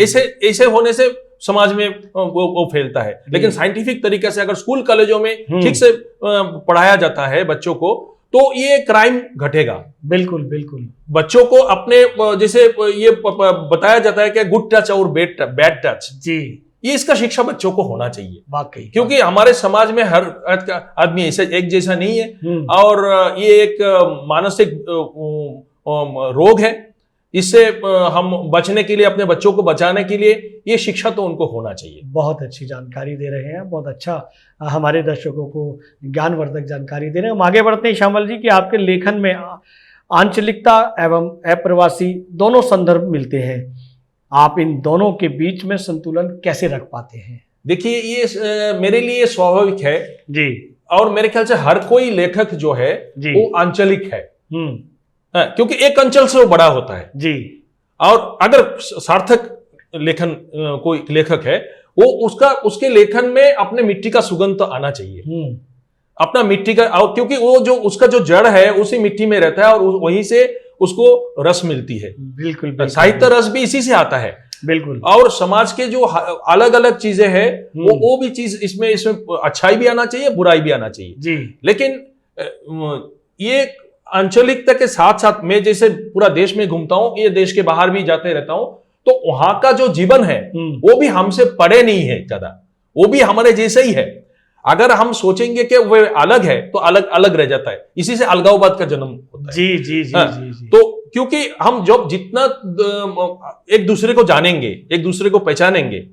ऐसे होने से समाज में वो फैलता है। लेकिन साइंटिफिक तरीके से अगर स्कूल कॉलेजों में ठीक से पढ़ाया जाता है बच्चों को, तो ये क्राइम घटेगा। बिल्कुल बिल्कुल। बच्चों को अपने जैसे ये बताया जाता है कि गुड टच और बैड टच जी, ये इसका शिक्षा बच्चों को होना चाहिए वाकई, क्योंकि हमारे समाज में हर आदमी ऐसे एक जैसा नहीं है, और ये एक मानसिक रोग है। इससे हम बचने के लिए, अपने बच्चों को बचाने के लिए ये शिक्षा तो उनको होना चाहिए। बहुत अच्छी जानकारी दे रहे हैं, बहुत अच्छा हमारे दर्शकों को ज्ञानवर्धक जानकारी दे रहे हैं। हम आगे बढ़ते हैं श्यामल जी, कि आपके लेखन में आंचलिकता एवं अप्रवासी दोनों संदर्भ मिलते हैं। आप इन दोनों के बीच में संतुलन कैसे रख पाते हैं? देखिए, ये मेरे लिए स्वाभाविक है जी, और मेरे ख्याल से हर कोई लेखक जो है वो आंचलिक है, क्योंकि एक अंचल से वो बड़ा होता है जी। और अगर सार्थक लेखन कोई लेखक है, वो उसके लेखन में अपने मिट्टी का सुगंध तो आना चाहिए, अपना मिट्टी का, और क्योंकि वो जो उसका जो जड़ है उसी मिट्टी में रहता है और वहीं से उसको रस मिलती है। बिल्कुल, साहित्य रस भी इसी से आता है। बिल्कुल। और समाज के जो अलग अलग चीजें हैं वो भी चीज इसमें अच्छाई भी आना चाहिए, बुराई भी आना चाहिए जी। लेकिन ये आंचलिकता के साथ साथ मैं जैसे पूरा देश में घूमता हूं, ये देश के बाहर भी जाते रहता हूं, तो वहां का जो जीवन है वो भी हमसे परे नहीं है ज्यादा, वो भी हमारे जैसे ही है। अगर हम सोचेंगे कि वो अलग है तो अलग अलग रह जाता है, इसी से अलगाववाद का जन्म होता है। जी जी जी, जी। तो क्योंकि हम जब जितना एक दूसरे को जानेंगे, एक दूसरे को पहचानेंगे,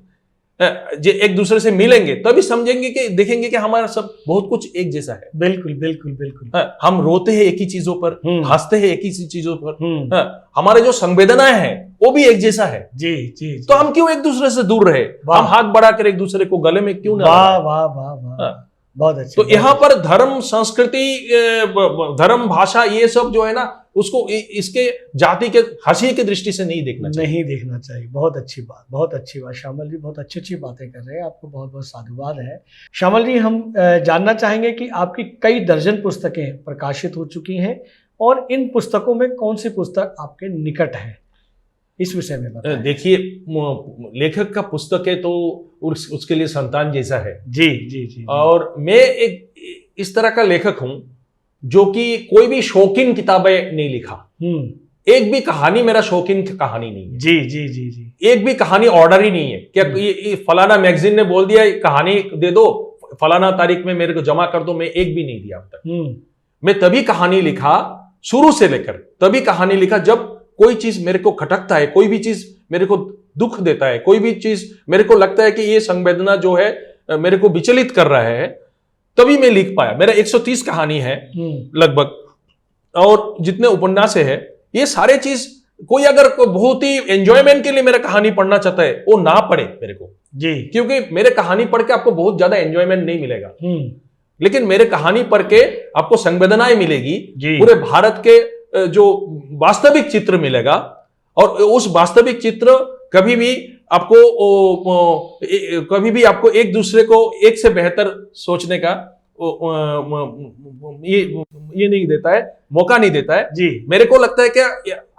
एक दूसरे से मिलेंगे, तभी समझेंगे कि देखेंगे कि हमारा सब बहुत कुछ एक जैसा है। बिल्कुल बिल्कुल बिल्कुल। हम रोते हैं एक ही चीजों पर, हंसते हैं एक ही चीजों पर, हमारे जो संवेदनाएं हैं वो भी एक जैसा है जी जी। तो हम क्यों एक दूसरे से दूर रहे? हम हाथ बढ़ाकर एक दूसरे को गले में क्यों ना? वाह वाह वाह वाह, बहुत अच्छा। तो यहाँ पर धर्म, संस्कृति, धर्म, भाषा, ये सब जो है ना, उसको इसके जाति के हंसी की दृष्टि से नहीं देखना चाहिए। बहुत अच्छी बात, बहुत अच्छी बात श्यामल जी, बहुत अच्छी बातें कर रहे हैं। आपको बहुत बहुत साधुवाद है श्यामल जी। हम जानना चाहेंगे कि आपकी कई दर्जन पुस्तकें प्रकाशित हो चुकी हैं, और इन पुस्तकों में कौन सी पुस्तक आपके निकट है, इस विषय में बताएं। देखिए, लेखक का पुस्तक है तो उसके लिए संतान जैसा है जी जी जी। और मैं एक इस तरह का लेखक हूं जो कि कोई भी शौकीन किताबें नहीं लिखा। एक भी कहानी मेरा शौकीन कहानी नहीं है जी जी जी जी। एक भी कहानी ऑर्डर ही नहीं है क्या ये फलाना मैगजीन ने बोल दिया कहानी दे दो, फलाना तारीख में मेरे को जमा कर दो, मैं एक भी नहीं दिया अब तक। मैं तभी कहानी लिखा, शुरू से लेकर तभी कहानी लिखा जब कोई चीज मेरे को खटकता है, कोई भी चीज मेरे को दुख देता है, कोई भी चीज मेरे को लगता है कि ये संवेदना जो है मेरे को विचलित कर रहा है, तभी मैं लिख पाया। मेरा 130 कहानी है लगभग, और जितने उपन्यास है ये सारे चीज, कोई अगर बहुत ही एंजॉयमेंट के लिए मेरा कहानी पढ़ना चाहता है वो ना पढ़े मेरे को जी, क्योंकि मेरे कहानी पढ़ के आपको बहुत ज्यादा एंजॉयमेंट नहीं मिलेगा, लेकिन मेरे कहानी पढ़ के आपको संवेदनाएं मिलेगी, पूरे भारत के जो वास्तविक चित्र मिलेगा, और उस वास्तविक चित्र कभी भी आपको कभी भी आपको एक दूसरे को एक से बेहतर सोचने का ये नहीं देता है, मौका नहीं देता है जी। मेरे को लगता है कि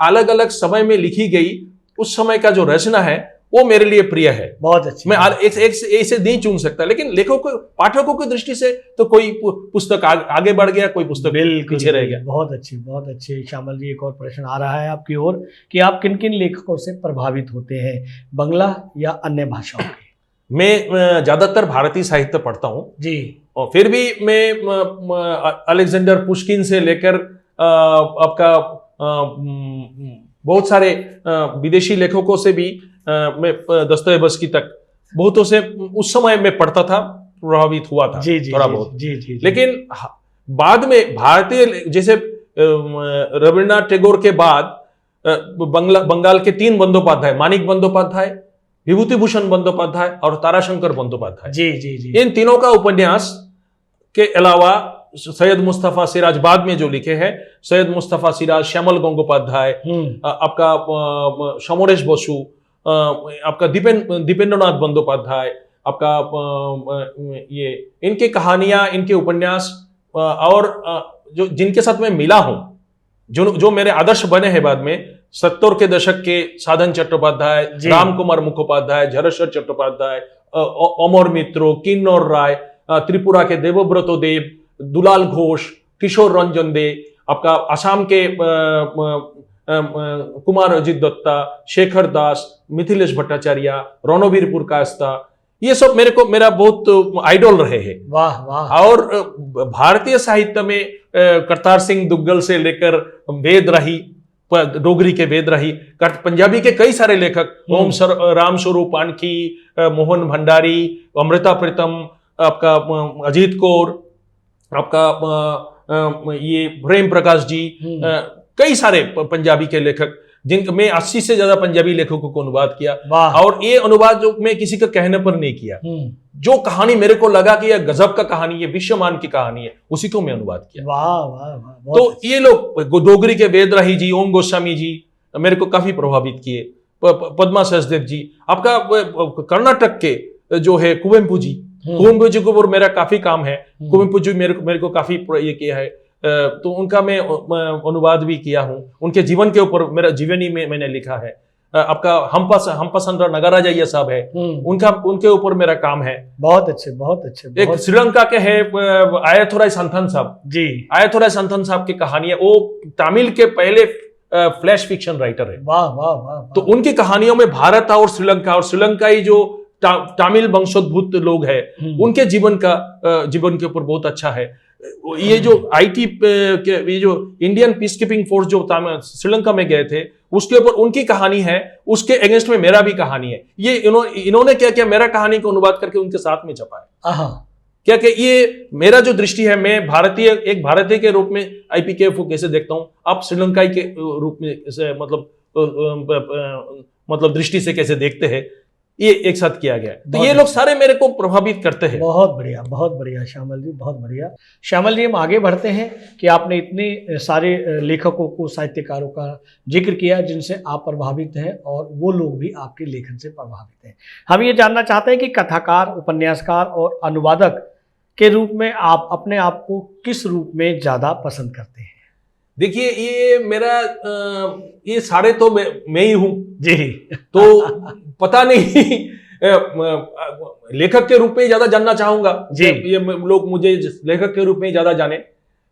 अलग अलग समय में लिखी गई उस समय का जो रचना है वो मेरे लिए प्रिय है। बहुत अच्छी। मैं एक से नहीं चुन सकता, लेकिन लेखकों पाठकों की दृष्टि से तो कोई पुस्तक आगे बढ़ गया, कोई पुस्तक पीछे रह गया। बहुत अच्छी, बहुत अच्छी। श्यामल जी, एक और प्रश्न आ रहा है आपकी ओर कि आप किन किन लेखकों से प्रभावित होते हैं, बंगला या अन्य भाषाओं के? मैं ज्यादातर भारतीय साहित्य पढ़ता हूँ जी। और फिर भी मैं अलेक्जेंडर पुश्किन से लेकर आपका बहुत सारे विदेशी लेखकों से भी मैं दस्तोयेवस्की तक बहुतों से उस समय में पढ़ता था, प्रभावित हुआ था जी, जी, थोड़ा जी, बहुत। जी, जी, जी। लेकिन बाद में भारतीय जैसे रविन्द्रनाथ टैगोर के बाद बंगाल के 3 बंदोपाध्याय, मानिक बंदोपाध्याय, विभूति भूषण बंदोपाध्याय और ताराशंकर बंदोपाध्याय, जी जी जी, इन तीनों का उपन्यास के अलावा सैयद मुस्तफा सिराज बाद में जो लिखे हैं, सैयद मुस्तफा सिराज, श्यामल गंगोपाध्याय, आपका समरेश बसु, आपका दीपेंद्रनाथ बंदोपाध्याय, आपका ये इनकी कहानियां, इनके उपन्यास और जो जिनके साथ मैं मिला हूं, जो मेरे आदर्श बने हैं बाद में, 70 के दशक के साधन चट्टोपाध्याय, राम कुमार मुखोपाध्याय, झरश्वर चट्टोपाध्याय, अमर मित्रो, किन्नर राय, त्रिपुरा के देवव्रतो देव, दुलाल घोष, किशोर रंजन दे, आपका आसाम के कुमार अजित दत्ता, शेखर दास, मिथिलेश भट्टाचार्य, रणवीर पुरकायस्था, ये सब मेरा बहुत आइडल रहे हैं। वाह वाह। और भारतीय साहित्य में करतार सिंह दुग्गल से लेकर वेद राही, डोगरी के वेद राही, पंजाबी के कई सारे लेखक, ओम राम स्वरूप आनखी, मोहन भंडारी, अमृता प्रीतम, आपका अजीत कौर, आपका ये प्रेम प्रकाश जी, कई सारे पंजाबी के लेखक, जिनमें 80 से ज्यादा पंजाबी लेखकों को अनुवाद किया। और ये अनुवाद जो मैं किसी के कहने पर नहीं किया, जो कहानी मेरे को लगा कि यह गजब का कहानी है, विश्वमान की कहानी है, उसी को मैं अनुवाद किया। वाह वाह वाह। तो ये लोग डोगरी के वेद राही जी, ओम गोस्वामी जी मेरे को काफी प्रभावित किए, पद्मा सचदेव जी, आपका कर्नाटक के जो है कुवेम्पू जी, कुवेम्पू जी के ऊपर मेरा काफी काम है। कुवेम्पू जी मेरे को काफी ये किया है, तो उनका मैं अनुवाद भी किया हूँ। उनके जीवन के ऊपर मेरा जीवनी में मैंने लिखा है। आपका हम्पसंद्र नगराजय्या साहब है, उनके ऊपर मेरा काम है। बहुत अच्छे, बहुत अच्छे। एक श्रीलंका के है आयथुराय संथन साहब जी, आयथुराय संथन साहब की कहानी है, वो तमिल के पहले फ्लैश फिक्शन राइटर है। वाह वाह वाह। तो उनकी कहानियों में भारत और श्रीलंकाई जो तमिल वंशोद्भूत लोग हैं, उनके जीवन के ऊपर बहुत अच्छा है। ये जो आईटी ये जो इंडियन पीस कीपिंग फोर्स जो श्रीलंका में गए थे, उसके ऊपर उनकी कहानी है, उसके अगेंस्ट में मेरा भी कहानी है। ये इन्होंने क्या किया, मेरा कहानी को अनुवाद करके उनके साथ में छपाया। क्या कि ये मेरा जो दृष्टि है, मैं एक भारतीय के रूप में आईपीकेएफ को कैसे देखता हूं, आप श्रीलंकाई के रूप में मतलब दृष्टि से कैसे देखते हैं, ये एक साथ किया गया है। तो ये लोग सारे मेरे को प्रभावित करते हैं। बहुत बढ़िया श्यामल जी, बहुत बढ़िया। श्यामल जी, हम आगे बढ़ते हैं कि आपने इतने सारे लेखकों को, साहित्यकारों का जिक्र किया जिनसे आप प्रभावित हैं और वो लोग भी आपके लेखन से प्रभावित हैं। हम ये जानना चाहते हैं कि कथाकार, उपन्यासकार और अनुवादक के रूप में आप अपने आप को किस रूप में ज़्यादा पसंद करते हैं? देखिए, ये मेरा ये सारे तो मैं ही हूँ जी। तो पता नहीं, लेखक के रूप में ज्यादा जानना चाहूंगा जी। ये लोग मुझे लेखक के रूप में ज्यादा जाने,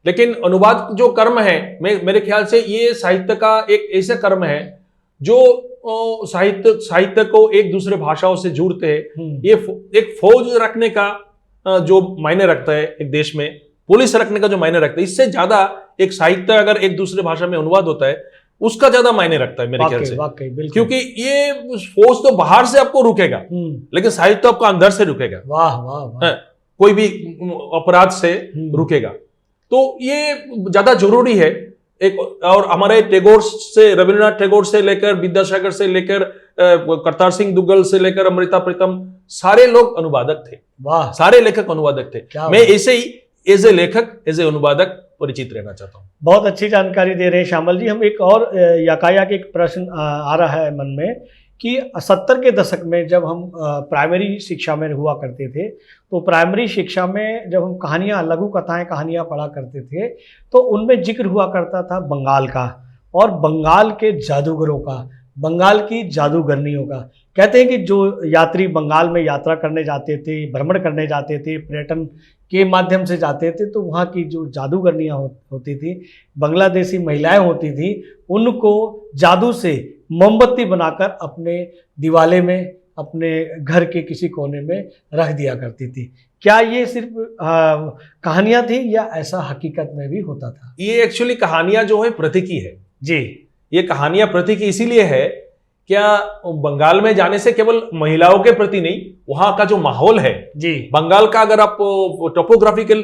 लेकिन अनुवाद जो कर्म है, मेरे ख्याल से ये साहित्य का एक ऐसा कर्म है जो साहित्य को एक दूसरे भाषाओं से जोड़ते हैं। ये एक फौज रखने का जो मायने रखता है एक देश में, पुलिस रखने का जो मायने रखता है, इससे ज्यादा एक साहित्य अगर एक दूसरे भाषा में अनुवाद होता है, उसका ज्यादा मायने रखता है मेरे ख्याल से। क्योंकि ये फौज तो बाहर से आपको रुकेगा, लेकिन साहित्य आपको अंदर से रुकेगा। वाह वाह वाह। कोई भी अपराध से रुकेगा, तो ये ज्यादा जरूरी है। एक और हमारे टैगोर से, रविन्द्रनाथ टैगोर से लेकर, विद्यासागर से लेकर, करतार सिंह दुग्गल से लेकर अमृता प्रीतम, सारे लोग अनुवादक थे। वाह, सारे लेखक अनुवादक थे। मैं ऐसे ही एज ए लेखक, एज ए अनुवादक परिचित रहना चाहता हूँ। बहुत अच्छी जानकारी दे रहे हैं श्यामल जी। हम एक और याकायाक एक प्रश्न आ रहा है मन में कि 70 के दशक में जब हम प्राइमरी शिक्षा में हुआ करते थे, तो प्राइमरी शिक्षा में जब हम कहानियाँ, लघु कथाएं कहानियाँ पढ़ा करते थे, तो उनमें जिक्र हुआ करता था बंगाल का और बंगाल के जादूगरों का, बंगाल की जादूगरनियों का। कहते हैं कि जो यात्री बंगाल में यात्रा करने जाते थे, भ्रमण करने जाते थे, पर्यटन के माध्यम से जाते थे, तो वहाँ की जो जादूगरनियाँ होती थी, बांग्लादेशी महिलाएं होती थी, उनको जादू से मोमबत्ती बनाकर अपने दिवाले में, अपने घर के किसी कोने में रख दिया करती थी। क्या ये सिर्फ कहानियाँ थी या ऐसा हकीकत में भी होता था? ये एक्चुअली कहानियां जो है प्रतीकी है जी। ये कहानियां प्रतीकी इसीलिए है, क्या बंगाल में जाने से केवल महिलाओं के प्रति नहीं, वहां का जो माहौल है जी, बंगाल का, अगर आप टोपोग्राफिकल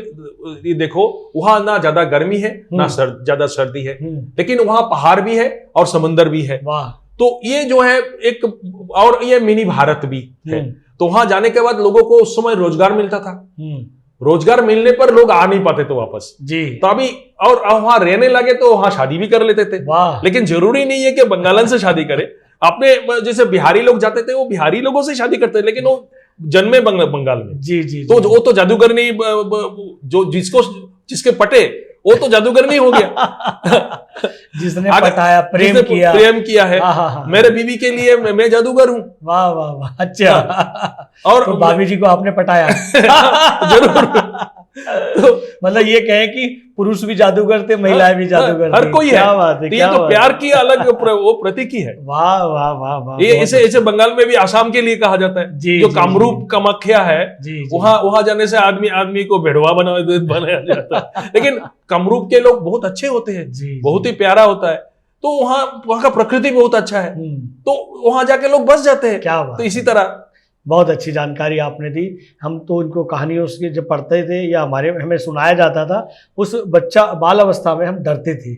देखो, वहां ना ज्यादा गर्मी है ना ज्यादा सर्दी है, लेकिन वहां पहाड़ भी है और समंदर भी है। वाह। तो ये जो है एक, और ये मिनी भारत भी है। तो वहां जाने के बाद लोगों को उस समय रोजगार मिलता था। रोजगार मिलने पर लोग आ नहीं पाते थे वापस जी। तो अभी, और वहां रहने लगे तो वहां शादी भी कर लेते थे। लेकिन जरूरी नहीं है कि बंगालन से शादी करे। अपने जैसे बिहारी लोग जाते थे, वो बिहारी लोगों से शादी करते थे, लेकिन वो जन्मे बंगाल में। जी जी। तो वो तो जादूगर नहीं, जो जिसके पटे वो तो जादूगर नहीं हो गया। जिसने पटाया, प्रेम किया है। मेरे बीवी के लिए मैं जादूगर हूँ। वाह वाह वाह, अच्छा। और तो भाभी जी को आपने पटाया? जरूर। तो मतलब ये कहें कि पुरुष भी जादूगर थे, महिलाएं भी जादूगर हर कोई है। क्या बात है, ये तो प्यार की अलग वो प्रतीकी है। वाह वाह वाह वाह। ये ऐसे बंगाल में भी आसाम के लिए कहा जाता है, जो कामरूप कामाख्या है, वहां जाने से आदमी को भेड़वा बनाया जाता है। लेकिन कामरूप के लोग बहुत अच्छे होते हैं, बहुत ही प्यारा होता है। तो वहां का प्रकृति बहुत अच्छा है, तो वहां जाके लोग बस जाते हैं। क्या बात। तो इसी तरह बहुत अच्छी जानकारी आपने दी। हम तो इनको कहानियों से जब पढ़ते थे या हमें सुनाया जाता था, उस बाल अवस्था में हम डरते थे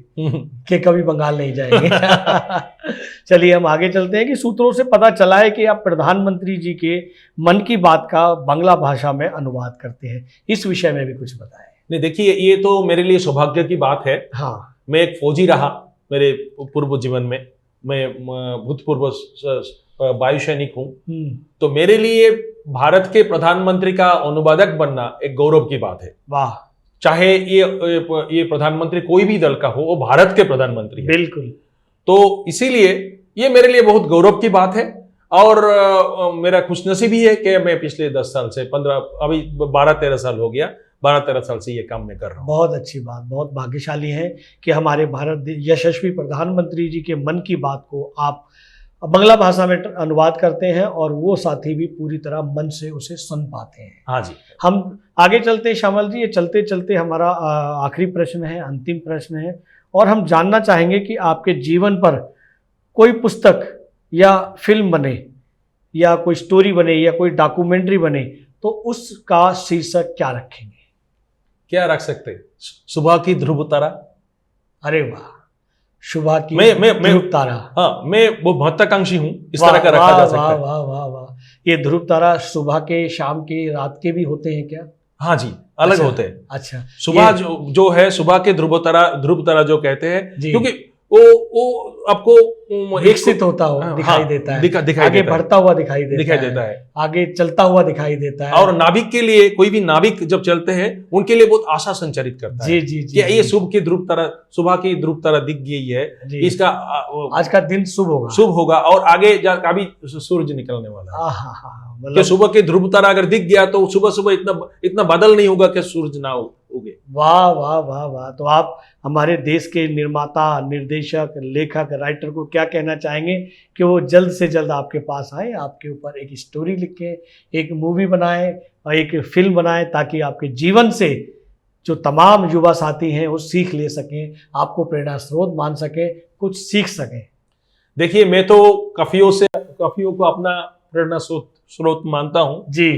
कि कभी बंगाल नहीं जाएंगे। चलिए हम आगे चलते हैं कि सूत्रों से पता चला है कि आप प्रधानमंत्री जी के मन की बात का बांग्ला भाषा में अनुवाद करते हैं। इस विषय में भी कुछ बताएं। नहीं, देखिए, ये तो मेरे लिए सौभाग्य की बात है। हाँ, मैं एक फौजी रहा मेरे पूर्व जीवन में। मैं भूतपूर्व वायु सैनिक हूँ। तो मेरे लिए भारत के प्रधानमंत्री का अनुवादक बनना एक गौरव की बात है। वाह। चाहे ये प्रधानमंत्री कोई भी दल का हो, वो भारत के प्रधानमंत्री है। बिल्कुल। तो इसीलिए ये मेरे लिए बहुत गौरव की बात है। और मेरा खुशनसीबी है कि मैं पिछले 10 साल से 12-13 साल हो गया, 12-13 साल से ये काम मैं कर रहा हूँ। बहुत अच्छी बात, बहुत भाग्यशाली है कि हमारे भारत यशस्वी प्रधानमंत्री जी के मन की बात को आप बांग्ला भाषा में अनुवाद करते हैं और वो साथी भी पूरी तरह मन से उसे सुन पाते हैं। हाँ जी। हम आगे चलते हैं श्यामल जी। ये चलते चलते हमारा आखिरी प्रश्न है, अंतिम प्रश्न है, और हम जानना चाहेंगे कि आपके जीवन पर कोई पुस्तक या फिल्म बने या कोई स्टोरी बने या कोई डॉक्यूमेंट्री बने, तो उसका शीर्षक क्या रखेंगे? क्या रख सकते? सुबह की ध्रुव तारा। अरे वाह, सुबह की ध्रुव तारा। हाँ, मैं वो महत्वाकांक्षी हूँ, इस तरह का रखा जा सकता है। वाह वाह वाह। ये ध्रुव तारा सुबह के, शाम के, रात के भी होते हैं क्या? हाँ जी, अलग होते हैं। अच्छा। सुबह जो है, सुबह के ध्रुव तारा जो कहते हैं, क्योंकि वो आपको विकसित होता हुआ दिखाई देता है, आगे बढ़ता हुआ दिखाई देता है, आगे चलता हुआ दिखाई देता है। और नाविक के लिए, कोई भी नाविक जब चलते हैं, उनके लिए बहुत आशा संचारित करता है। जी। ये सुबह की ध्रुव तारा दिख गई है, इसका आज का दिन शुभ होगा और आगे अभी सूरज निकलने वाला है। मतलब सुबह के ध्रुव तारा अगर दिख गया तो सुबह इतना बादल नहीं होगा कि सूरज ना उगे। वाह वाह वाह वाह। तो आप हमारे देश के निर्माता, निर्देशक, लेखक, राइटर को क्या कहना चाहेंगे कि वो जल्द से जल्द आपके पास आए, आपके ऊपर एक स्टोरी लिखें, एक मूवी बनाएं और एक फिल्म बनाएं, ताकि आपके जीवन से जो तमाम युवा साथी हैं वो सीख ले सकें, आपको प्रेरणा स्रोत मान सकें, कुछ सीख सकें? देखिए, मैं तो काफियों को अपना प्रेरणा स्रोत मानता हूँ जी।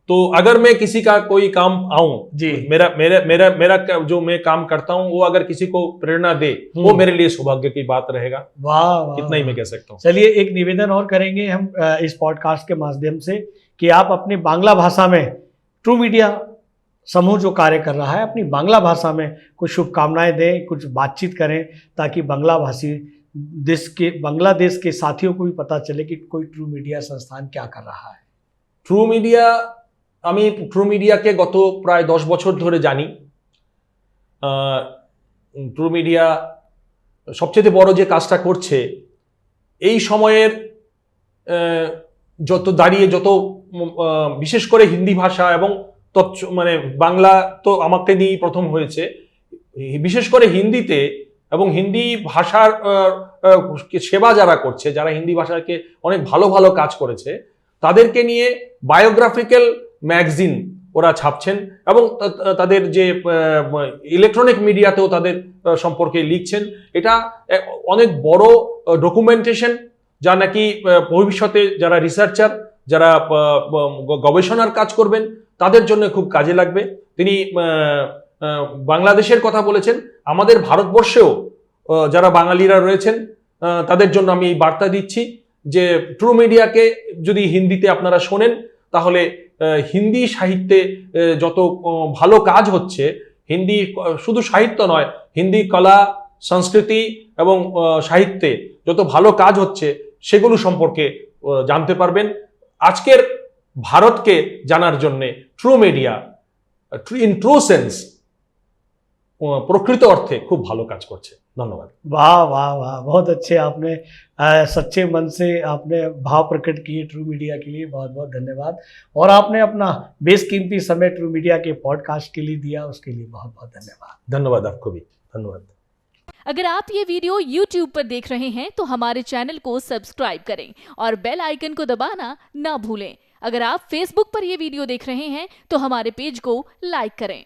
तो अगर मैं किसी का कोई काम आऊं जी, मेरा जो मैं काम करता हूं वो अगर किसी को प्रेरणा दे, वो मेरे लिए सौभाग्य की बात रहेगा। वाह, इतना ही मैं कह सकता हूं। चलिए, एक निवेदन और करेंगे हम इस पॉडकास्ट के माध्यम से कि आप अपनी बांग्ला भाषा में, ट्रू मीडिया समूह जो कार्य कर रहा है, अपनी बांग्ला भाषा में कुछ शुभकामनाएं दें, कुछ बातचीत करें, ताकि बांग्ला भाषी देश के बांग्लादेश के साथियों को भी पता चले कि कोई ट्रू मीडिया संस्थान क्या कर रहा है। ট্রু মিডিয়া, আমি ট্রু মিডিয়াকে গত প্রায় 10 বছর ধরে জানি। ট্রু মিডিয়া সবচেয়ে বড় যে কাজটা করছে এই সময়ের যত বিশেষ করে হিন্দি ভাষা এবং মানে বাংলা তো আমাকে নিয়েই প্রথম হয়েছে, বিশেষ করে হিন্দিতে এবং হিন্দি ভাষার সেবা যারা করছে, যারা হিন্দি ভাষাকে অনেক ভালো ভালো কাজ করেছে, তাদেরকে নিয়ে বায়োগ্রাফিক্যাল ম্যাগাজিন ওরা ছাপছেন এবং তাদের যে ইলেকট্রনিক মিডিয়াতেও তাদের সম্পর্কে লিখছেন। এটা অনেক বড় ডকুমেন্টেশন, যা নাকি ভবিষ্যতে যারা রিসার্চার, যারা গবেষণার কাজ করবেন তাদের জন্য খুব কাজে লাগবে। তিনি বাংলাদেশের কথা বলেছেন, আমাদের ভারতবর্ষেও যারা বাঙালিরা রয়েছেন তাদের জন্য আমি এই বার্তা দিচ্ছি যে ট্রু মিডিয়াকে যদি হিন্দিতে আপনারা শোনেন তাহলে হিন্দি সাহিত্যে যত ভালো কাজ হচ্ছে, হিন্দি শুধু সাহিত্য নয়, হিন্দি কলা, সংস্কৃতি এবং সাহিত্যে যত ভালো কাজ হচ্ছে সেগুলো সম্পর্কে জানতে পারবেন। আজকের ভারতকে জানার জন্য true media in true sense প্রকৃত অর্থে খুব ভালো কাজ করছে। ধন্যবাদ। वाह वाह वाह, बहुत अच्छे आपने सच्चे मन से आपने भाव प्रकट किए ट्रू मीडिया के लिए, बहुत बहुत धन्यवाद। और आपने अपना बेशकीमती समय ट्रू मीडिया के पॉडकास्ट के लिए दिया, उसके लिए बहुत बहुत धन्यवाद। धन्यवाद आपको भी, धन्यवाद। अगर आप ये वीडियो YouTube पर देख रहे हैं तो हमारे चैनल को सब्सक्राइब करें और बेल आइकन को दबाना ना भूलें। अगर आप Facebook पर ये वीडियो देख रहे हैं तो हमारे पेज को लाइक करें।